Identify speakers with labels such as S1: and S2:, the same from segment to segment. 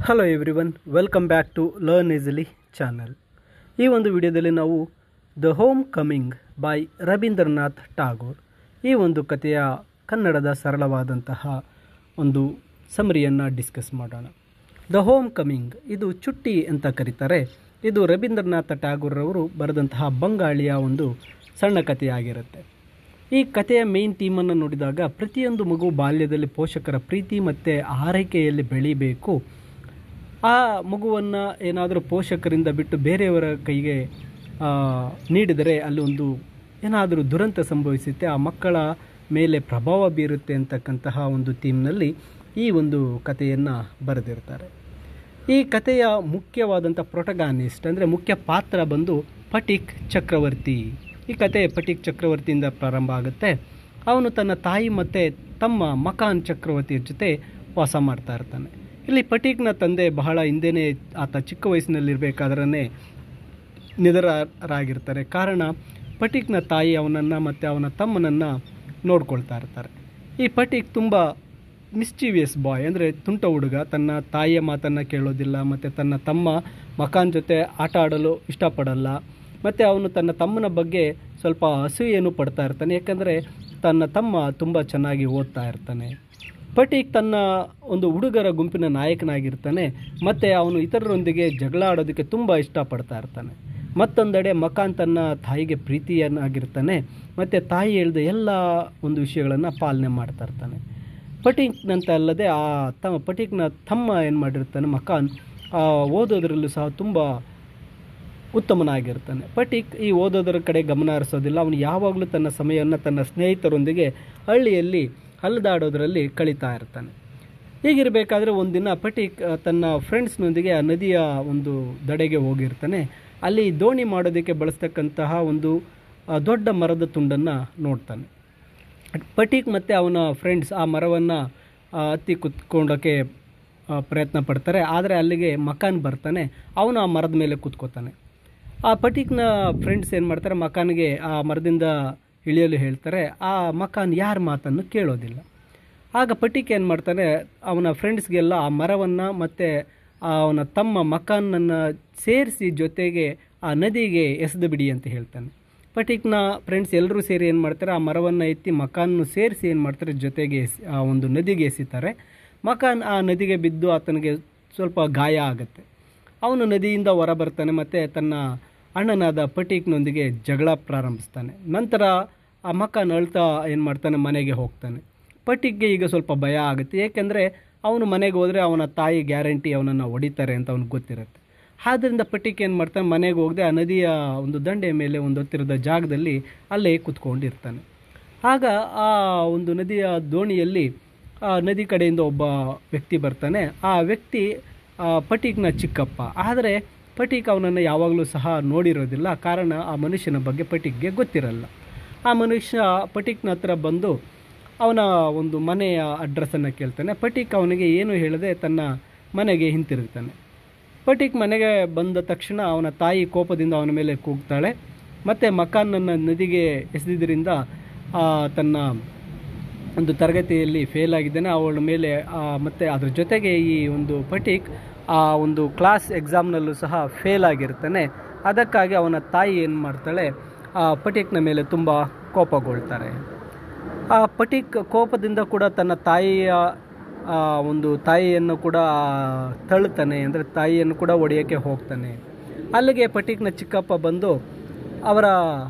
S1: Hello everyone, welcome back to learn easily channel. ಈ ಒಂದು ವಿಡಿಯೋದಲ್ಲಿ ನಾವು the homecoming by Rabindranath Tagore ಈ ಒಂದು ಕಥೆಯ ಕನ್ನಡದ ಸರಳವಾದಂತಹ ಒಂದು ಸಮರಿಯನ್ನು ಡಿಸ್ಕಸ್ ಮಾಡೋಣ. ದ ಹೋಮ್ ಕಮಿಂಗ್ ಇದು ಚುಟ್ಟಿ ಅಂತ ಕರೀತಾರೆ. ಇದು ರವೀಂದ್ರನಾಥ ಟಾಗೋರ್ರವರು ಬರೆದಂತಹ ಬಂಗಾಳಿಯ ಒಂದು ಸಣ್ಣ ಕಥೆಯಾಗಿರುತ್ತೆ. ಈ ಕಥೆಯ ಮೇನ್ ಥೀಮನ್ನು ನೋಡಿದಾಗ ಪ್ರತಿಯೊಂದು ಮಗು ಬಾಲ್ಯದಲ್ಲಿ ಪೋಷಕರ ಪ್ರೀತಿ ಮತ್ತು ಆರೈಕೆಯಲ್ಲಿ ಬೆಳೀಬೇಕು. ಆ ಮಗುವನ್ನು ಏನಾದರೂ ಪೋಷಕರಿಂದ ಬಿಟ್ಟು ಬೇರೆಯವರ ಕೈಗೆ ನೀಡಿದರೆ ಅಲ್ಲಿ ಒಂದು ಏನಾದರೂ ದುರಂತ ಸಂಭವಿಸುತ್ತೆ, ಆ ಮಕ್ಕಳ ಮೇಲೆ ಪ್ರಭಾವ ಬೀರುತ್ತೆ ಅಂತಕ್ಕಂತಹ ಒಂದು ಥೀಮ್ನಲ್ಲಿ ಈ ಒಂದು ಕಥೆಯನ್ನು ಬರೆದಿರ್ತಾರೆ. ಈ ಕಥೆಯ ಮುಖ್ಯವಾದಂಥ ಪ್ರೊಟಗಾನಿಸ್ಟ್ ಅಂದರೆ ಮುಖ್ಯ ಪಾತ್ರ ಬಂದು ಪಟಿಕ್ ಚಕ್ರವರ್ತಿ. ಈ ಕಥೆ ಪಟಿಕ್ ಚಕ್ರವರ್ತಿಯಿಂದ ಪ್ರಾರಂಭ ಆಗುತ್ತೆ. ಅವನು ತನ್ನ ತಾಯಿ ಮತ್ತು ತಮ್ಮ ಮಕಾನ್ ಚಕ್ರವರ್ತಿಯ ಜೊತೆ ವಾಸ ಮಾಡ್ತಾ ಇರ್ತಾನೆ. ಇಲ್ಲಿ ಪಟಿಕ್ನ ತಂದೆ ಬಹಳ ಹಿಂದೆಯೇ ಆತ ಚಿಕ್ಕ ವಯಸ್ಸಿನಲ್ಲಿರಬೇಕಾದ್ರೇ ನಿಧನರಾಗಿರ್ತಾರೆ. ಕಾರಣ ಪಟಿಕ್ನ ತಾಯಿ ಅವನನ್ನು ಮತ್ತು ಅವನ ತಮ್ಮನನ್ನು ನೋಡ್ಕೊಳ್ತಾ ಇರ್ತಾರೆ. ಈ ಪಟಿಕ್ ತುಂಬ ಮಿಸ್ಚೀವಿಯಸ್ ಬಾಯ್, ಅಂದರೆ ತುಂಟ ಹುಡುಗ. ತನ್ನ ತಾಯಿಯ ಮಾತನ್ನು ಕೇಳೋದಿಲ್ಲ ಮತ್ತು ತನ್ನ ತಮ್ಮ ಮಕಾನ್ ಜೊತೆ ಆಟ ಆಡಲು ಇಷ್ಟಪಡಲ್ಲ. ಮತ್ತು ಅವನು ತನ್ನ ತಮ್ಮನ ಬಗ್ಗೆ ಸ್ವಲ್ಪ ಅಸೂಯೆಯನ್ನು ಪಡ್ತಾ ಇರ್ತಾನೆ, ಯಾಕಂದರೆ ತನ್ನ ತಮ್ಮ ತುಂಬ ಚೆನ್ನಾಗಿ ಓದ್ತಾ ಇರ್ತಾನೆ. ಪಟಿಕ್ ತನ್ನ ಒಂದು ಹುಡುಗರ ಗುಂಪಿನ ನಾಯಕನಾಗಿರ್ತಾನೆ ಮತ್ತು ಅವನು ಇತರರೊಂದಿಗೆ ಜಗಳ ಆಡೋದಕ್ಕೆ ತುಂಬ ಇಷ್ಟಪಡ್ತಾ ಇರ್ತಾನೆ. ಮತ್ತೊಂದೆಡೆ ಮಕಾನ್ ತನ್ನ ತಾಯಿಗೆ ಪ್ರೀತಿಯನ್ನಾಗಿರ್ತಾನೆ ಮತ್ತು ತಾಯಿ ಹೇಳಿದ ಎಲ್ಲ ಒಂದು ವಿಷಯಗಳನ್ನು ಪಾಲನೆ ಮಾಡ್ತಾ ಇರ್ತಾನೆ. ಪಟಿಕ್ನಂತ ಅಲ್ಲದೆ ಪಟಿಕ್ನ ತಮ್ಮ ಏನು ಮಾಡಿರ್ತಾನೆ ಮಕಾನ್ ಓದೋದ್ರಲ್ಲೂ ಸಹ ತುಂಬ ಉತ್ತಮನಾಗಿರ್ತಾನೆ. ಪಟಿಕ್ ಈ ಓದೋದರ ಕಡೆ ಗಮನ ಹರಿಸೋದಿಲ್ಲ. ಅವನು ಯಾವಾಗಲೂ ತನ್ನ ಸಮಯವನ್ನು ತನ್ನ ಸ್ನೇಹಿತರೊಂದಿಗೆ ಹಳ್ಳಿಯಲ್ಲಿ ಹರಿದಾಡೋದ್ರಲ್ಲಿ ಕಳೀತಾ ಇರ್ತಾನೆ. ಹೀಗಿರಬೇಕಾದ್ರೆ ಒಂದಿನ ಪಟಿಕ್ ತನ್ನ ಫ್ರೆಂಡ್ಸ್ನೊಂದಿಗೆ ಆ ನದಿಯ ಒಂದು ದಡೆಗೆ ಹೋಗಿರ್ತಾನೆ. ಅಲ್ಲಿ ದೋಣಿ ಮಾಡೋದಕ್ಕೆ ಬಳಸ್ತಕ್ಕಂತಹ ಒಂದು ದೊಡ್ಡ ಮರದ ತುಂಡನ್ನು ನೋಡ್ತಾನೆ. ಪಟಿಕ್ ಮತ್ತು ಅವನ ಫ್ರೆಂಡ್ಸ್ ಆ ಮರವನ್ನು ಹತ್ತಿ ಕುತ್ಕೊಳ್ಳೋಕ್ಕೆ ಪ್ರಯತ್ನ ಪಡ್ತಾರೆ. ಆದರೆ ಅಲ್ಲಿಗೆ ಮಕಾನ್ ಬರ್ತಾನೆ. ಅವನು ಆ ಮರದ ಮೇಲೆ ಕೂತ್ಕೋತಾನೆ. ಆ ಪಟಿಕ್ನ ಫ್ರೆಂಡ್ಸ್ ಏನು ಮಾಡ್ತಾರೆ, ಮಕಾನ್ಗೆ ಆ ಮರದಿಂದ ಇಳಿಯಲು ಹೇಳ್ತಾರೆ. ಆ ಮಕಾನ್ ಯಾರ ಮಾತನ್ನು ಕೇಳೋದಿಲ್ಲ. ಆಗ ಪಟಿಕ್ ಏನು ಮಾಡ್ತಾನೆ, ಅವನ ಫ್ರೆಂಡ್ಸ್ಗೆಲ್ಲ ಆ ಮರವನ್ನು ಮತ್ತು ಅವನ ತಮ್ಮ ಮಕಾನನ್ನು ಸೇರಿಸಿ ಜೊತೆಗೆ ಆ ನದಿಗೆ ಎಸೆದು ಬಿಡಿ ಅಂತ ಹೇಳ್ತಾನೆ. ಪಟಿಕ್ನ ಫ್ರೆಂಡ್ಸ್ ಎಲ್ಲರೂ ಸೇರಿ ಏನು ಮಾಡ್ತಾರೆ, ಆ ಮರವನ್ನು ಎತ್ತಿ ಮಕಾನನ್ನು ಸೇರಿಸಿ ಏನು ಮಾಡ್ತಾರೆ, ಜೊತೆಗೆ ಆ ಒಂದು ನದಿಗೆ ಎಸಿತಾರೆ. ಮಕಾನ್ ಆ ನದಿಗೆ ಬಿದ್ದು ಆತನಿಗೆ ಸ್ವಲ್ಪ ಗಾಯ ಆಗುತ್ತೆ. ಅವನು ನದಿಯಿಂದ ಹೊರ ಬರ್ತಾನೆ ಮತ್ತು ತನ್ನ ಅಣ್ಣನಾದ ಪಟಿಕ್ನೊಂದಿಗೆ ಜಗಳ ಪ್ರಾರಂಭಿಸ್ತಾನೆ. ನಂತರ ಆ ಮಕಾನ್ ಅಳ್ತಾ ಏನು ಮಾಡ್ತಾನೆ, ಮನೆಗೆ ಹೋಗ್ತಾನೆ. ಪಟಿಕ್ಗೆ ಈಗ ಸ್ವಲ್ಪ ಭಯ ಆಗುತ್ತೆ, ಏಕೆಂದರೆ ಅವನು ಮನೆಗೆ ಹೋದರೆ ಅವನ ತಾಯಿ ಗ್ಯಾರಂಟಿ ಅವನನ್ನು ಹೊಡಿತಾರೆ ಅಂತ ಅವ್ನಿಗೆ ಗೊತ್ತಿರುತ್ತೆ. ಆದ್ದರಿಂದ ಪಟಿಕ್ ಏನು ಮಾಡ್ತಾನೆ, ಮನೆಗೆ ಹೋಗದೆ ಆ ನದಿಯ ಒಂದು ದಂಡೆಯ ಮೇಲೆ ಒಂದು ಹತ್ತಿರದ ಜಾಗದಲ್ಲಿ ಅಲ್ಲೇ ಕೂತ್ಕೊಂಡಿರ್ತಾನೆ. ಆಗ ಆ ಒಂದು ನದಿಯ ದೋಣಿಯಲ್ಲಿ ನದಿ ಕಡೆಯಿಂದ ಒಬ್ಬ ವ್ಯಕ್ತಿ ಬರ್ತಾನೆ. ಆ ವ್ಯಕ್ತಿ ಪಟಿಕ್ನ ಚಿಕ್ಕಪ್ಪ. ಆದರೆ ಪಟಿಕ್ ಅವನನ್ನು ಯಾವಾಗಲೂ ಸಹ ನೋಡಿರೋದಿಲ್ಲ. ಕಾರಣ ಆ ಮನುಷ್ಯನ ಬಗ್ಗೆ ಪಟಿಕ್ಗೆ ಗೊತ್ತಿರಲ್ಲ. ಆ ಮನುಷ್ಯ ಪಟಿಕ್ನ ಹತ್ರ ಬಂದು ಅವನ ಒಂದು ಮನೆಯ ಅಡ್ರೆಸ್ಸನ್ನು ಕೇಳ್ತಾನೆ. ಪಟಿಕ್ ಅವನಿಗೆ ಏನು ಹೇಳದೆ ತನ್ನ ಮನೆಗೆ ಹಿಂತಿರುಗ್ತಾನೆ. ಪಟಿಕ್ ಮನೆಗೆ ಬಂದ ತಕ್ಷಣ ಅವನ ತಾಯಿ ಕೋಪದಿಂದ ಅವನ ಮೇಲೆ ಕೂಗ್ತಾಳೆ. ಮತ್ತು ಮಕಾನನ್ನು ನದಿಗೆ ಎಸೆದಿದ್ದರಿಂದ ತನ್ನ ಒಂದು ತರಗತಿಯಲ್ಲಿ ಫೇಲ್ ಆಗಿದ್ದಾನೆ ಅವಳ ಮೇಲೆ. ಮತ್ತು ಅದ್ರ ಜೊತೆಗೆ ಈ ಒಂದು ಪಟಿಕ್ ಆ ಒಂದು ಕ್ಲಾಸ್ ಎಕ್ಸಾಮ್ನಲ್ಲೂ ಸಹ ಫೇಲ್ ಆಗಿರ್ತಾನೆ. ಅದಕ್ಕಾಗಿ ಅವನ ತಾಯಿ ಏನು ಮಾಡ್ತಾಳೆ, ಪಟಿಕ್ನ ಮೇಲೆ ತುಂಬ ಕೋಪಗೊಳ್ತಾರೆ. ಆ ಪಟಿಕ್ ಕೋಪದಿಂದ ಕೂಡ ತನ್ನ ತಾಯಿಯನ್ನು ಕೂಡ ತಳ್ತಾನೆ, ಅಂದರೆ ತಾಯಿಯನ್ನು ಕೂಡ ಹೊಡೆಯೋಕ್ಕೆ ಹೋಗ್ತಾನೆ. ಅಲ್ಲಿಗೆ ಪಟಿಕ್ನ ಚಿಕ್ಕಪ್ಪ ಬಂದು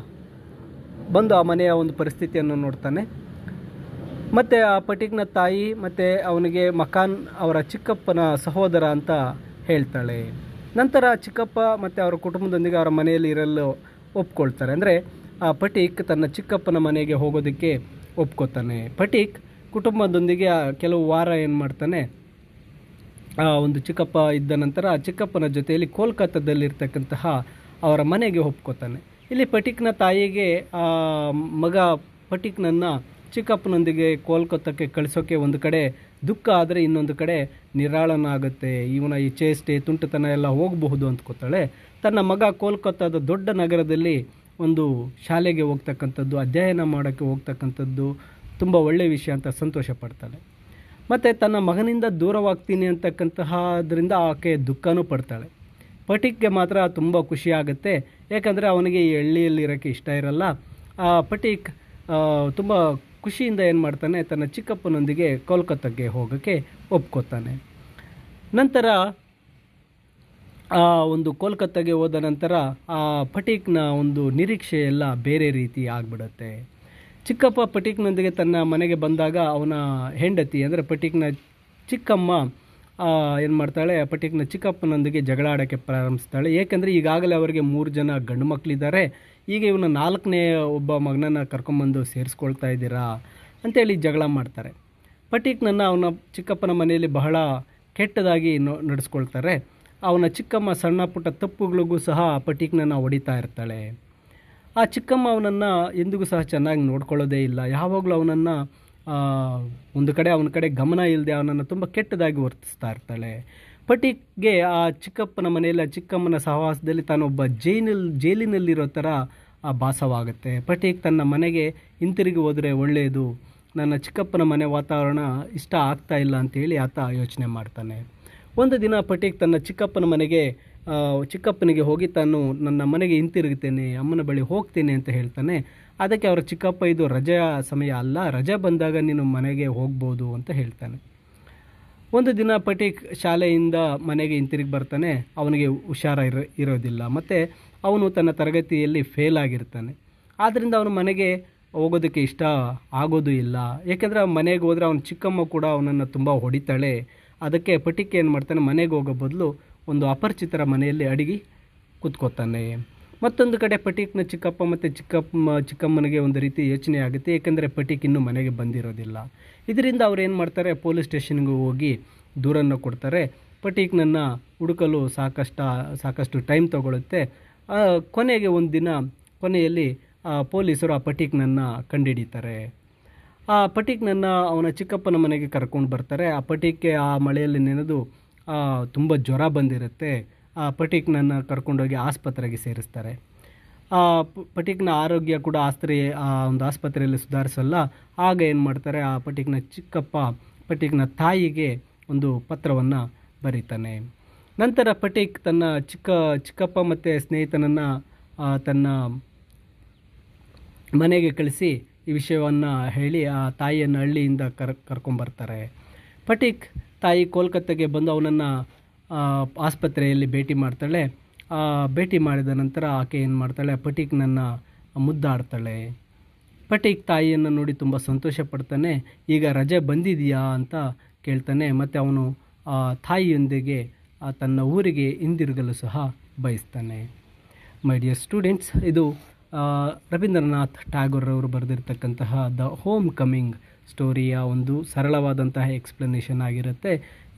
S1: ಆ ಮನೆಯ ಒಂದು ಪರಿಸ್ಥಿತಿಯನ್ನು ನೋಡ್ತಾನೆ. ಮತ್ತು ಆ ಪಟಿಕ್ನ ತಾಯಿ ಮತ್ತು ಅವನಿಗೆ ಮಕಾನ್ ಅವರ ಚಿಕ್ಕಪ್ಪನ ಸಹೋದರ ಅಂತ ಹೇಳ್ತಾಳೆ. ನಂತರ ಚಿಕ್ಕಪ್ಪ ಮತ್ತು ಅವರ ಕುಟುಂಬದೊಂದಿಗೆ ಅವರ ಮನೆಯಲ್ಲಿ ಇರಲು ಒಪ್ಕೊಳ್ತಾರೆ. ಅಂದರೆ ಆ ಪಟಿಕ್ ತನ್ನ ಚಿಕ್ಕಪ್ಪನ ಮನೆಗೆ ಹೋಗೋದಕ್ಕೆ ಒಪ್ಕೋತಾನೆ. ಪಟಿಕ್ ಕುಟುಂಬದೊಂದಿಗೆ ಕೆಲವು ವಾರ ಏನು ಮಾಡ್ತಾನೆ, ಒಂದು ಚಿಕ್ಕಪ್ಪ ಇದ್ದ ನಂತರ ಆ ಚಿಕ್ಕಪ್ಪನ ಜೊತೆಯಲ್ಲಿ ಕೋಲ್ಕತ್ತಾದಲ್ಲಿರ್ತಕ್ಕಂತಹ ಅವರ ಮನೆಗೆ ಒಪ್ಕೋತಾನೆ. ಇಲ್ಲಿ ಪಟಿಕ್ನ ತಾಯಿಗೆ ಮಗ ಪಟಿಕ್ನನ್ನು ಚಿಕ್ಕಪ್ಪನೊಂದಿಗೆ ಕೋಲ್ಕತ್ತಾಕ್ಕೆ ಕಳಿಸೋಕ್ಕೆ ಒಂದು ಕಡೆ ದುಃಖ ಆದರೆ ಇನ್ನೊಂದು ಕಡೆ ನಿರಾಳನಾಗುತ್ತೆ. ಇವನ ಈ ಚೇಷ್ಟೆ ತುಂಟತನ ಎಲ್ಲ ಹೋಗಬಹುದು ಅಂದ್ಕೋತಾಳೆ. ತನ್ನ ಮಗ ಕೋಲ್ಕತ್ತಾದ ದೊಡ್ಡ ನಗರದಲ್ಲಿ ಒಂದು ಶಾಲೆಗೆ ಹೋಗ್ತಕ್ಕಂಥದ್ದು, ಅಧ್ಯಯನ ಮಾಡೋಕ್ಕೆ ಹೋಗ್ತಕ್ಕಂಥದ್ದು ತುಂಬ ಒಳ್ಳೆಯ ವಿಷಯ ಅಂತ ಸಂತೋಷ ಪಡ್ತಾಳೆ. ಮತ್ತು ತನ್ನ ಮಗನಿಂದ ದೂರವಾಗ್ತೀನಿ ಅಂತಕ್ಕಂತಹದ್ರಿಂದ ಆಕೆ ದುಃಖನೂ ಪಡ್ತಾಳೆ. ಪಟೀಕ್ಗೆ ಮಾತ್ರ ತುಂಬ ಖುಷಿ ಆಗುತ್ತೆ, ಯಾಕಂದರೆ ಅವನಿಗೆ ಈ ಹಳ್ಳಿಯಲ್ಲಿ ಇರೋಕ್ಕೆ ಇಷ್ಟ ಇರಲ್ಲ. ಪಟೀಕ್ ತುಂಬ ಖುಷಿಯಿಂದ ಏನು ಮಾಡ್ತಾನೆ, ತನ್ನ ಚಿಕ್ಕಪ್ಪನೊಂದಿಗೆ ಕೋಲ್ಕತ್ತಾಗೆ ಹೋಗೋಕ್ಕೆ ಒಪ್ಕೋತಾನೆ. ನಂತರ ಒಂದು ಕೋಲ್ಕತ್ತಾಗೆ ಹೋದ ನಂತರ ಆ ಪಟೀಕ್ನ ಒಂದು ನಿರೀಕ್ಷೆ ಎಲ್ಲ ಬೇರೆ ರೀತಿ ಆಗಿಬಿಡುತ್ತೆ. ಚಿಕ್ಕಪ್ಪ ಪಟೀಕ್ನೊಂದಿಗೆ ತನ್ನ ಮನೆಗೆ ಬಂದಾಗ ಅವನ ಹೆಂಡತಿ ಅಂದರೆ ಪಟೀಕ್ನ ಚಿಕ್ಕಮ್ಮ ಏನು ಮಾಡ್ತಾಳೆ, ಪಟೀಕ್ನ ಚಿಕ್ಕಪ್ಪನೊಂದಿಗೆ ಜಗಳ ಆಡೋಕ್ಕೆ ಪ್ರಾರಂಭಿಸ್ತಾಳೆ. ಏಕೆಂದರೆ ಈಗಾಗಲೇ ಅವರಿಗೆ 3 ಜನ ಗಂಡು ಮಕ್ಕಳಿದ್ದಾರೆ, ಈಗ ಇವನ 4ನೇ ಒಬ್ಬ ಮಗನನ್ನು ಕರ್ಕೊಂಬಂದು ಸೇರಿಸ್ಕೊಳ್ತಾ ಇದ್ದೀರಾ ಅಂತೇಳಿ ಜಗಳ ಮಾಡ್ತಾರೆ. ಪಟೀಕ್ನನ್ನು ಅವನ ಚಿಕ್ಕಪ್ಪನ ಮನೆಯಲ್ಲಿ ಬಹಳ ಕೆಟ್ಟದಾಗಿ ನಡೆಸ್ಕೊಳ್ತಾರೆ. ಅವನ ಚಿಕ್ಕಮ್ಮ ಸಣ್ಣ ಪುಟ್ಟ ತಪ್ಪುಗಳಿಗೂ ಸಹ ಪಟೀಕ್ನನ್ನು ಹೊಡಿತಾ ಇರ್ತಾಳೆ. ಆ ಚಿಕ್ಕಮ್ಮ ಅವನನ್ನು ಎಂದಿಗೂ ಸಹ ಚೆನ್ನಾಗಿ ನೋಡ್ಕೊಳ್ಳೋದೇ ಇಲ್ಲ. ಯಾವಾಗಲೂ ಅವನನ್ನು ಒಂದು ಕಡೆ ಅವನ ಕಡೆ ಗಮನ ಇಲ್ಲದೆ ಅವನನ್ನು ತುಂಬ ಕೆಟ್ಟದಾಗಿ ವರ್ತಿಸ್ತಾ ಇರ್ತಾಳೆ. ಪಟೀಕ್ಗೆ ಆ ಚಿಕ್ಕಪ್ಪನ ಮನೆಯಲ್ಲಿ ಆ ಚಿಕ್ಕಮ್ಮನ ಸಹವಾಸದಲ್ಲಿ ತಾನೊಬ್ಬ ಜೈಲಿನಲ್ಲಿರೋ ಥರ ಭಾಸವಾಗುತ್ತೆ. ಪಟೀಕ್ ತನ್ನ ಮನೆಗೆ ಹಿಂತಿರುಗಿ ಹೋದರೆ ಒಳ್ಳೆಯದು, ನನ್ನ ಚಿಕ್ಕಪ್ಪನ ಮನೆ ವಾತಾವರಣ ಇಷ್ಟ ಆಗ್ತಾ ಇಲ್ಲ ಅಂತೇಳಿ ಆತ ಯೋಚನೆ ಮಾಡ್ತಾನೆ. ಒಂದು ದಿನ ಪಟೀಕ್ ತನ್ನ ಚಿಕ್ಕಪ್ಪನಿಗೆ ಹೋಗಿ ತಾನು ನನ್ನ ಮನೆಗೆ ಹಿಂತಿರುಗುತ್ತೇನೆ, ಅಮ್ಮನ ಬಳಿ ಹೋಗ್ತೇನೆ ಅಂತ ಹೇಳ್ತಾನೆ. ಅದಕ್ಕೆ ಅವರ ಚಿಕ್ಕಪ್ಪ, ಇದು ರಜೆಯ ಸಮಯ ಅಲ್ಲ, ರಜೆ ಬಂದಾಗ ನೀನು ಮನೆಗೆ ಹೋಗ್ಬೋದು ಅಂತ ಹೇಳ್ತಾನೆ. ಒಂದು ದಿನ ಪಟೀಕ್ ಶಾಲೆಯಿಂದ ಮನೆಗೆ ಹಿಂತಿರುಗಿ ಬರ್ತಾನೆ. ಅವನಿಗೆ ಹುಷಾರ ಇರೋದಿಲ್ಲ ಮತ್ತು ಅವನು ತನ್ನ ತರಗತಿಯಲ್ಲಿ ಫೇಲ್ ಆಗಿರ್ತಾನೆ. ಆದ್ದರಿಂದ ಅವನು ಮನೆಗೆ ಹೋಗೋದಕ್ಕೆ ಇಷ್ಟ ಆಗೋದು ಇಲ್ಲ. ಏಕೆಂದರೆ ಮನೆಗೆ ಹೋದರೆ ಅವನ ಚಿಕ್ಕಮ್ಮ ಕೂಡ ಅವನನ್ನು ತುಂಬ ಹೊಡಿತಾಳೆ. ಅದಕ್ಕೆ ಪಟೀಕ್ ಏನು ಮಾಡ್ತಾನೆ, ಮನೆಗೆ ಹೋಗೋ ಬದಲು ಒಂದು ಅಪರಿಚಿತರ ಮನೆಯಲ್ಲಿ ಅಡಗಿ ಕೂತ್ಕೋತಾನೆ. ಮತ್ತೊಂದು ಕಡೆ ಪಟೀಕ್ನ ಚಿಕ್ಕಪ್ಪ ಮತ್ತು ಚಿಕ್ಕಮ್ಮನಿಗೆ ಒಂದು ರೀತಿ ಯೋಚನೆ ಆಗುತ್ತೆ, ಏಕೆಂದರೆ ಪಟೀಕ್ ಇನ್ನೂ ಮನೆಗೆ ಬಂದಿರೋದಿಲ್ಲ. ಇದರಿಂದ ಅವ್ರು ಏನು ಮಾಡ್ತಾರೆ, ಪೊಲೀಸ್ ಸ್ಟೇಷನ್ಗೆ ಹೋಗಿ ದೂರನ್ನು ಕೊಡ್ತಾರೆ. ಪಟೀಕ್ನನ್ನು ಹುಡುಕಲು ಸಾಕಷ್ಟು ಟೈಮ್ ತಗೊಳುತ್ತೆ. ಕೊನೆಗೆ ಒಂದು ದಿನ ಕೊನೆಯಲ್ಲಿ ಪೊಲೀಸರು ಆ ಪಟೀಕ್ನನ್ನು ಕಂಡುಹಿಡಿತಾರೆ. ಆ ಪಟೀಕ್ನನ್ನು ಅವನ ಚಿಕ್ಕಪ್ಪನ ಮನೆಗೆ ಕರ್ಕೊಂಡು ಬರ್ತಾರೆ. ಆ ಪಟೀಕ್ಗೆ ಆ ಮಳೆಯಲ್ಲಿ ನೆನೆದು ತುಂಬ ಜ್ವರ ಬಂದಿರುತ್ತೆ. ಆ ಪಟೀಕ್ನನ್ನು ಕರ್ಕೊಂಡೋಗಿ ಆಸ್ಪತ್ರೆಗೆ ಸೇರಿಸ್ತಾರೆ. ಪಟೀಕ್ನ ಆರೋಗ್ಯ ಕೂಡ ಒಂದು ಆಸ್ಪತ್ರೆಯಲ್ಲಿ ಸುಧಾರಿಸಲ್ಲ. ಆಗ ಏನು ಮಾಡ್ತಾರೆ, ಆ ಪಟೀಕ್ನ ಚಿಕ್ಕಪ್ಪ ಪಟೀಕ್ನ ತಾಯಿಗೆ ಒಂದು ಪತ್ರವನ್ನು ಬರೀತಾನೆ. ನಂತರ ಪಟೀಕ್ ತನ್ನ ಚಿಕ್ಕಪ್ಪ ಮತ್ತು ಸ್ನೇಹಿತನನ್ನು ತನ್ನ ಮನೆಗೆ ಕಳಿಸಿ ಈ ವಿಷಯವನ್ನು ಹೇಳಿ ಆ ತಾಯಿಯನ್ನು ಹಳ್ಳಿಯಿಂದ ಕರ್ಕೊಂಬರ್ತಾರೆ. ಪಟೀಕ್ ತಾಯಿ ಕೋಲ್ಕತ್ತಾಗೆ ಬಂದು ಅವನನ್ನು ಆಸ್ಪತ್ರೆಯಲ್ಲಿ ಭೇಟಿ ಮಾಡ್ತಾಳೆ. ಭೇಟಿ ಮಾಡಿದ ನಂತರ ಆಕೆ ಏನು ಮಾಡ್ತಾಳೆ, ಪಟೀಕ್ನನ್ನು ಮುದ್ದಾಡ್ತಾಳೆ. ಪಟೀಕ್ ತಾಯಿಯನ್ನು ನೋಡಿ ತುಂಬ ಸಂತೋಷ ಪಡ್ತಾನೆ. ಈಗ ರಜೆ ಬಂದಿದೆಯಾ ಅಂತ ಕೇಳ್ತಾನೆ. ಮತ್ತು ಅವನು ತಾಯಿಯೊಂದಿಗೆ ತನ್ನ ಊರಿಗೆ ಹಿಂದಿರುಗಲು ಸಹ ಬಯಸ್ತಾನೆ. ಮೈ ಡಿಯರ್ ಸ್ಟೂಡೆಂಟ್ಸ್, ಇದು ರವೀಂದ್ರನಾಥ್ ಟ್ಯಾಗೋರ್ ಅವರು ಬರೆದಿರ್ತಕ್ಕಂತಹ ದ ಹೋಮ್ ಕಮಿಂಗ್ ಸ್ಟೋರಿಯ ಒಂದು ಸರಳವಾದಂತಹ ಎಕ್ಸ್ಪ್ಲನೇಷನ್ ಆಗಿರುತ್ತೆ.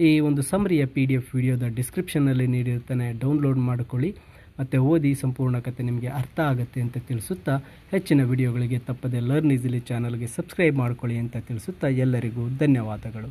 S1: ಈ ಒಂದು ಸಮರಿಯ PDF ವಿಡಿಯೋದ ಡಿಸ್ಕ್ರಿಪ್ಷನ್ನಲ್ಲಿ ನೀಡಿರ್ತಾನೆ, ಡೌನ್ಲೋಡ್ ಮಾಡಿಕೊಳ್ಳಿ ಮತ್ತು ಓದಿ. ಸಂಪೂರ್ಣ ಕಥೆ ನಿಮಗೆ ಅರ್ಥ ಆಗುತ್ತೆ ಅಂತ ತಿಳಿಸುತ್ತಾ, ಹೆಚ್ಚಿನ ವಿಡಿಯೋಗಳಿಗೆ ತಪ್ಪದೆ ಲರ್ನ್ ಈಸಿಲಿ ಚಾನಲ್ಗೆ ಸಬ್ಸ್ಕ್ರೈಬ್ ಮಾಡಿಕೊಳ್ಳಿ ಅಂತ ತಿಳಿಸುತ್ತಾ ಎಲ್ಲರಿಗೂ ಧನ್ಯವಾದಗಳು.